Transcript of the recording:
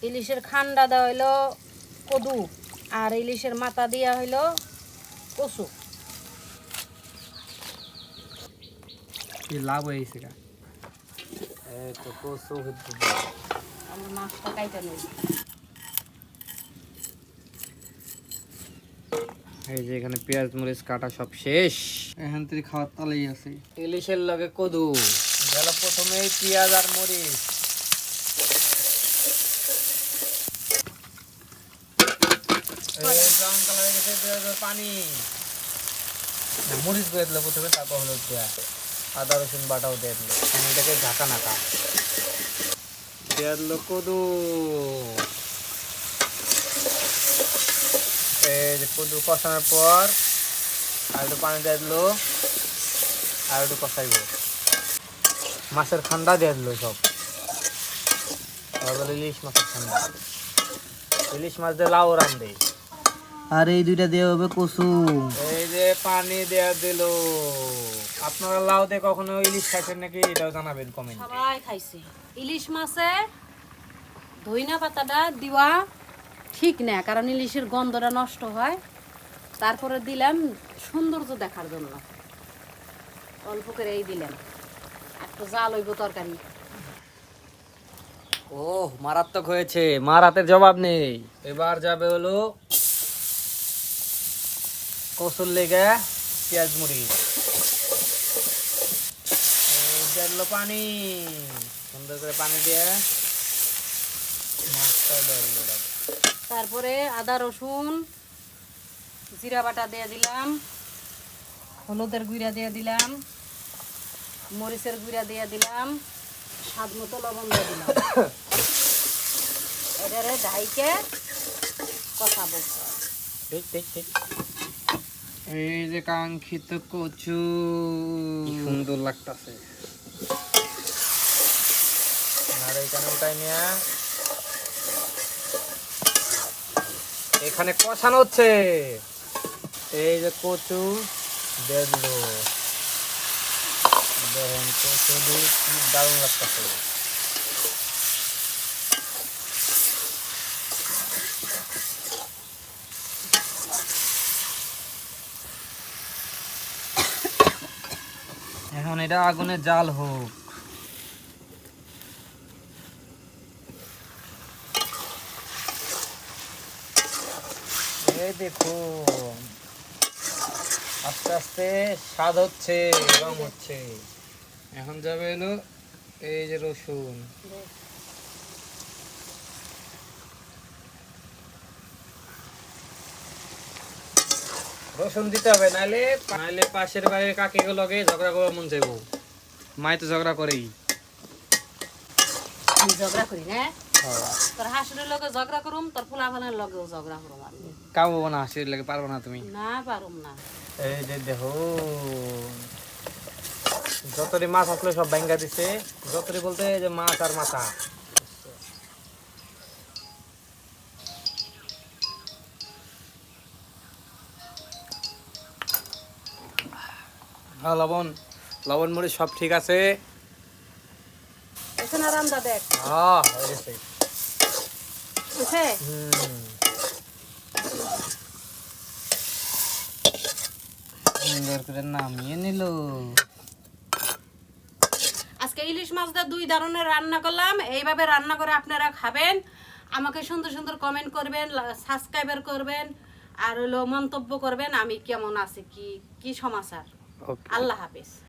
ইলিশের খান্ডা দেওয়া হইলো কদু, আর ইলিশের মাথা দেওয়া হইলো কচু। কি লাভ হয়েছে গা? এই তো কচু হচ্ছে। আমরা মাছটা কাইটা নেই। এই যে এখানে পেঁয়াজ মরিচ কাটা সব শেষ, এখান থেকে খাওয়ার তালেই আছে। ইলিশের লগে কদু গেল প্রথমেই পেঁয়াজ আর মরিচ। ব্রাউন কালার হয়ে গেছে, পানি মরিচ দিয়ে দিল প্রথমে, তারপর হলো পেঁয়াজ, আদা রসুন বাটাও দিয়ে দিল। এটাকে ঢাকা নাকা দিয়ে দিল কদু। এই যে কদু কষানোর পর আর একটু পানি দিয়ে দিল, আর একটু কষাইব। মাছের ঠান্ডা দিয়ে দিল সব, তারপরে ইলিশ মাছের ঠান্ডা। ইলিশ মাছ দিয়ে লাউ রান্ধে। আর এই দুইটা দেওয়া হবে কচু। এই যে পানি দেয়া দিল। আপনারা লাউ দিয়ে কখনো ইলিশ খাইছেন নাকি এটাও জানাবেন কমেন্টে। সবাই খাইছে। ইলিশ মাছে ধইনা পাতাটা দিবা ঠিক না, কারণ ইলিশের গন্ধটা নষ্ট হয়। তারপরে দিলাম সৌন্দর্য দেখার জন্য, অল্প করে এই দিলাম, একটু জাল হইব তরকারি। ও মারাত্মক হয়েছে, মার হাতের জবাব নেই। এবার যাবে হলো কচুর লেগে পেঁয়াজ মরিচ। দিল পানি, সুন্দর করে পানি দিয়ে মাছটা দিয়ে দিল। তারপরে আদা রসুন জিরা বাটা দিয়ে দিলাম, হলুদের গুঁড়া দিয়ে দিলাম, মরিচের গুঁড়া দিয়ে দিলাম, স্বাদ মতো লবণ দিয়ে দিলাম। এটারে ঢাইকে কষাবো। ঠিক ঠিক ঠিক। এই যে কাঙ্ক্ষিত কচু, কি সুন্দর লাগতেছে। আর এখানে উঠাই নিয়ে এখানে কষানো হচ্ছে। এই যে কচু দেখলো, দেখেন কচু দিয়ে কি দারুণ লাগতেছে। এখন এটা আগুনে জাল হোক। এই দেখুন আস্তে আস্তে স্বাদ হচ্ছে, রং হচ্ছে। এখন যাবে হলো এই যে রসুন। রসুন দিতে হবে, নাহলে নাহলে পাশের বাড়ির কাকিগুলো লগে ঝগড়া করে মন যাইব। মাই তো ঝগড়া করেই। আমি ঝগড়া করি না, তোর হাসুরের লগে ঝগড়া করুম, তোর ফুলাফানের লগেও ঝগড়া করুম আমি। কাবো না, হাসির লাগে পারবো না তুমি। না পারুম না। এই যে দেখো যতটি মাছ আসলে সব ভাঙ্গা দিছে। যতটি বলতে এই যে মাছ আর মাথা। হ্যাঁ, লবণ লবণ মরিচ সব ঠিক আছে। এখানে রান্দা দেখ হ্যাঁ হয়ে গেছে। বুঝছে? সুন্দর করে নামিয়ে নিল। আজকে ইলিশ মাছ দিয়ে 2 ধরনের রান্না করলাম। এইভাবে রান্না করে আপনারা খাবেন। আমাকে সুন্দর সুন্দর কমেন্ট করবেন, সাবস্ক্রাইবার করবেন, আর হলো মন্তব্য করবেন আমি কেমন আছি, কি কি সমাচার। ওকে। আল্লাহ হাফেজ।